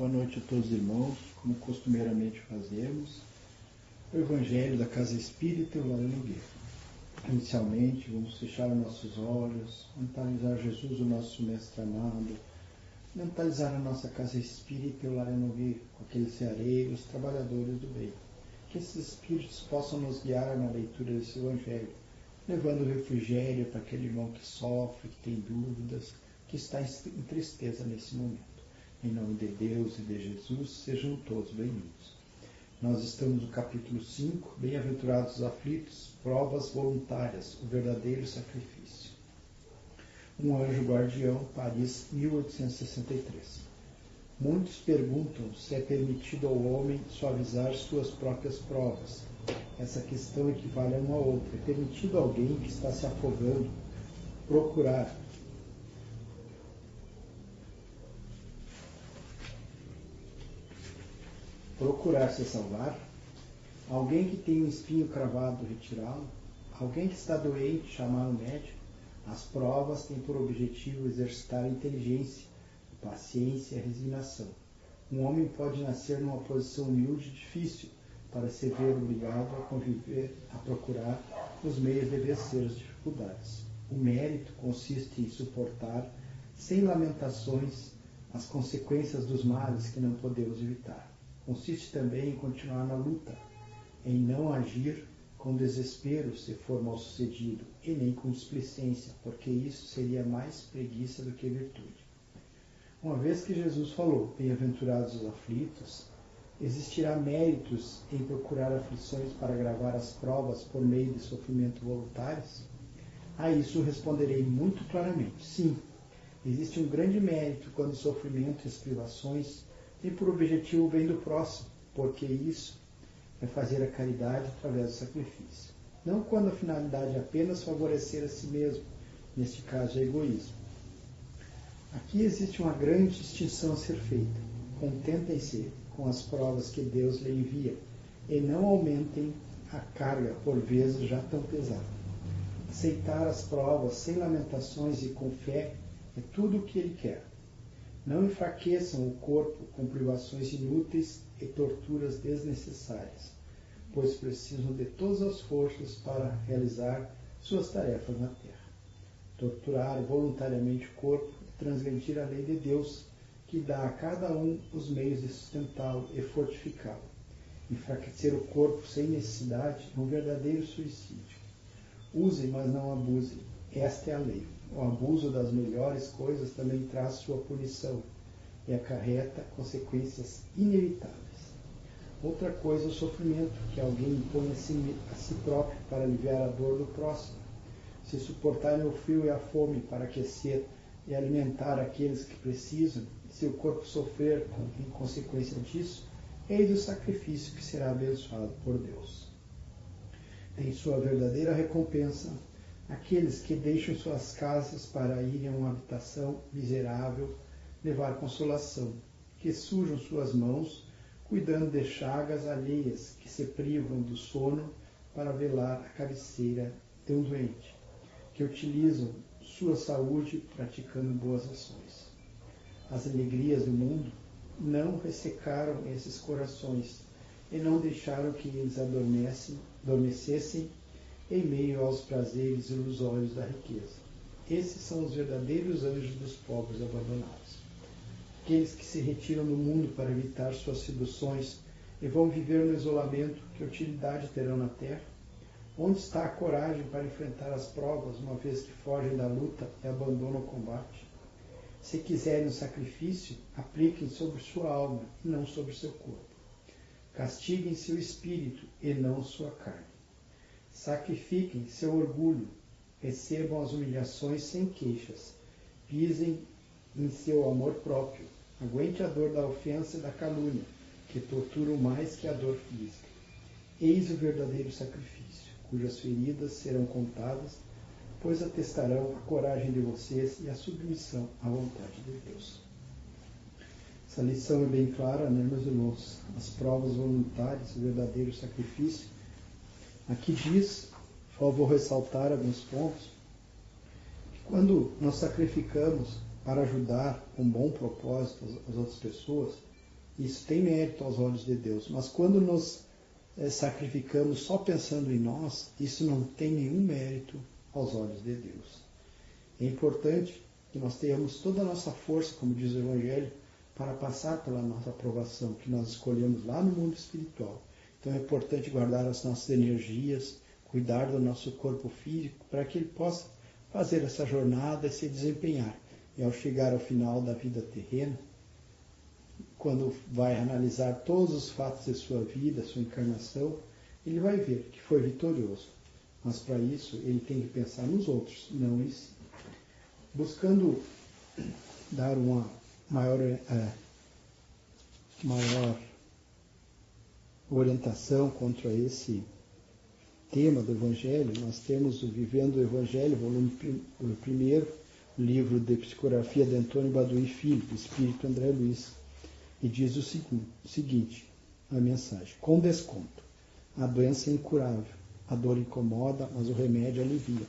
Boa noite a todos os irmãos, como costumeiramente fazemos, o Evangelho da Casa Espírita e o Lar Nogueira. Inicialmente, vamos fechar nossos olhos, mentalizar Jesus, o nosso Mestre amado, mentalizar a nossa Casa Espírita e o Lar Nogueira, com aqueles ceareiros, trabalhadores do bem. Que esses espíritos possam nos guiar na leitura desse Evangelho, levando refrigério para aquele irmão que sofre, que tem dúvidas, que está em tristeza nesse momento. Em nome de Deus e de Jesus, sejam todos bem-vindos. Nós estamos no capítulo 5, Bem-aventurados os aflitos, provas voluntárias, o verdadeiro sacrifício. Um anjo guardião, Paris, 1863. Muitos perguntam se é permitido ao homem suavizar suas próprias provas. Essa questão equivale a uma outra. É permitido a alguém que está se afogando procurar se salvar? Alguém que tem um espinho cravado, retirá-lo? Alguém que está doente, chamar um médico? As provas têm por objetivo exercitar a inteligência, a paciência e a resignação. Um homem pode nascer numa posição humilde e difícil para se ver obrigado a conviver, a procurar os meios de vencer as dificuldades. O mérito consiste em suportar, sem lamentações, as consequências dos males que não podemos evitar. Consiste também em continuar na luta, em não agir com desespero se for mal sucedido, e nem com displicência, porque isso seria mais preguiça do que virtude. Uma vez que Jesus falou, bem-aventurados os aflitos, existirá méritos em procurar aflições para agravar as provas por meio de sofrimento voluntários? A isso responderei muito claramente, sim. Existe um grande mérito quando o sofrimento e as privações têm por objetivo o bem do próximo, porque isso é fazer a caridade através do sacrifício. Não quando a finalidade é apenas favorecer a si mesmo, neste caso é egoísmo. Aqui existe uma grande distinção a ser feita. Contentem-se com as provas que Deus lhe envia e não aumentem a carga, por vezes já tão pesada. Aceitar as provas sem lamentações e com fé é tudo o que Ele quer. Não enfraqueçam o corpo com privações inúteis e torturas desnecessárias, pois precisam de todas as forças para realizar suas tarefas na terra. Torturar voluntariamente o corpo é transgredir a lei de Deus, que dá a cada um os meios de sustentá-lo e fortificá-lo. Enfraquecer o corpo sem necessidade é um verdadeiro suicídio. Usem, mas não abusem. Esta é a lei. O abuso das melhores coisas também traz sua punição e acarreta consequências inevitáveis. Outra coisa é o sofrimento, que alguém impõe a si próprio para aliviar a dor do próximo. Se suportarem o frio e a fome para aquecer e alimentar aqueles que precisam, se o corpo sofrer em consequência disso, eis o sacrifício que será abençoado por Deus. Tem sua verdadeira recompensa aqueles que deixam suas casas para irem a uma habitação miserável levar consolação, que sujam suas mãos cuidando de chagas alheias, que se privam do sono para velar a cabeceira de um doente, que utilizam sua saúde praticando boas ações. As alegrias do mundo não ressecaram esses corações e não deixaram que eles adormecessem em meio aos prazeres ilusórios da riqueza. Esses são os verdadeiros anjos dos pobres abandonados. Aqueles que se retiram do mundo para evitar suas seduções e vão viver no isolamento, que utilidade terão na terra? Onde está a coragem para enfrentar as provas, uma vez que fogem da luta e abandonam o combate? Se quiserem o sacrifício, apliquem sobre sua alma e não sobre seu corpo. Castiguem seu espírito e não sua carne. Sacrifiquem seu orgulho, recebam as humilhações sem queixas, pisem em seu amor próprio, aguente a dor da ofensa e da calúnia, que torturam mais que a dor física. Eis o verdadeiro sacrifício, cujas feridas serão contadas, pois atestarão a coragem de vocês e a submissão à vontade de Deus. Essa lição é bem clara, né, meus irmãos? As provas voluntárias, o verdadeiro sacrifício. Aqui diz, só vou ressaltar alguns pontos, que quando nós sacrificamos para ajudar com bom propósito as outras pessoas, Isso tem mérito aos olhos de Deus. Mas quando nos sacrificamos só pensando em nós, isso não tem nenhum mérito aos olhos de Deus. É importante que nós tenhamos toda a nossa força, como diz o Evangelho, para passar pela nossa aprovação, que nós escolhemos lá no mundo espiritual. Então é importante guardar as nossas energias, cuidar do nosso corpo físico, para que ele possa fazer essa jornada e se desempenhar. E ao chegar ao final da vida terrena, quando vai analisar todos os fatos de sua vida, sua encarnação, ele vai ver que foi vitorioso. Mas para isso ele tem que pensar nos outros, não em si. Buscando dar uma maior orientação contra esse tema do Evangelho, nós temos o Vivendo o Evangelho, volume 1, livro de psicografia de Antônio Baduí Filho, Espírito André Luiz, e diz o seguinte, a mensagem: com desconto, a doença é incurável, a dor incomoda, mas o remédio alivia.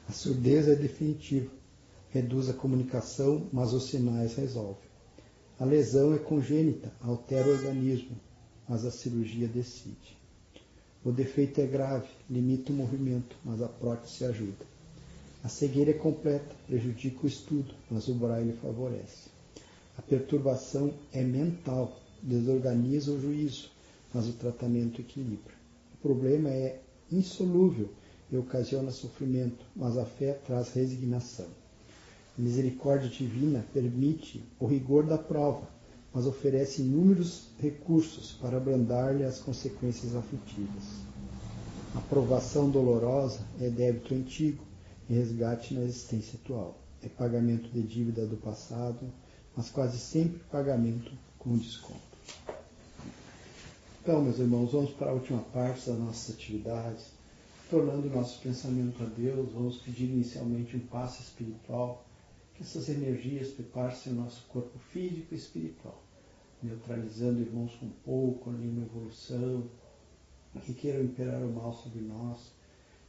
A surdez é definitiva, reduz a comunicação, mas os sinais resolve. A lesão é congênita, altera o organismo, mas a cirurgia decide. O defeito é grave, limita o movimento, mas a prótese ajuda. A cegueira é completa, prejudica o estudo, mas o braille favorece. A perturbação é mental, desorganiza o juízo, mas o tratamento equilibra. O problema é insolúvel e ocasiona sofrimento, mas a fé traz resignação. A misericórdia divina permite o rigor da prova, mas oferece inúmeros recursos para abrandar-lhe as consequências aflitivas. A provação dolorosa é débito antigo e resgate na existência atual. É pagamento de dívida do passado, mas quase sempre pagamento com desconto. Então, meus irmãos, vamos para a última parte das nossas atividades, tornando o nosso pensamento a Deus. Vamos pedir inicialmente um passe espiritual, que essas energias preparem o nosso corpo físico e espiritual, neutralizando irmãos com pouco, ali uma evolução, que queiram imperar o mal sobre nós.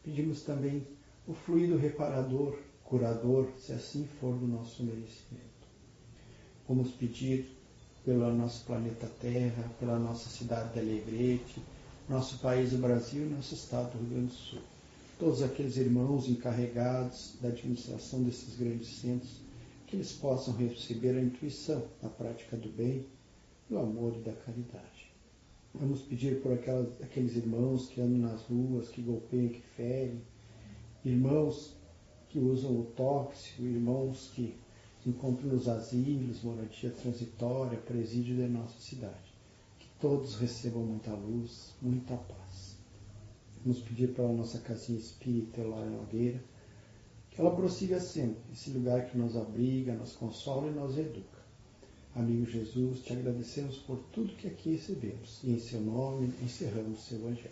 Pedimos também o fluido reparador, curador, se assim for do nosso merecimento. Vamos pedir pelo nosso planeta Terra, pela nossa cidade de Alegrete, nosso país, o Brasil e nosso estado do Rio Grande do Sul. Todos aqueles irmãos encarregados da administração desses grandes centros, que eles possam receber a intuição da prática do bem, do amor e da caridade. Vamos pedir por aqueles irmãos que andam nas ruas, que golpeiam, que ferem, irmãos que usam o tóxico, irmãos que se encontram nos asilos, moradia transitória, presídio da nossa cidade. Que todos recebam muita luz, muita paz. Vamos pedir para a nossa casinha espírita lá em Nogueira, que ela prossiga sempre, esse lugar que nos abriga, nos consola e nos educa. Amigo Jesus, te agradecemos por tudo que aqui recebemos, e em seu nome encerramos o seu Evangelho.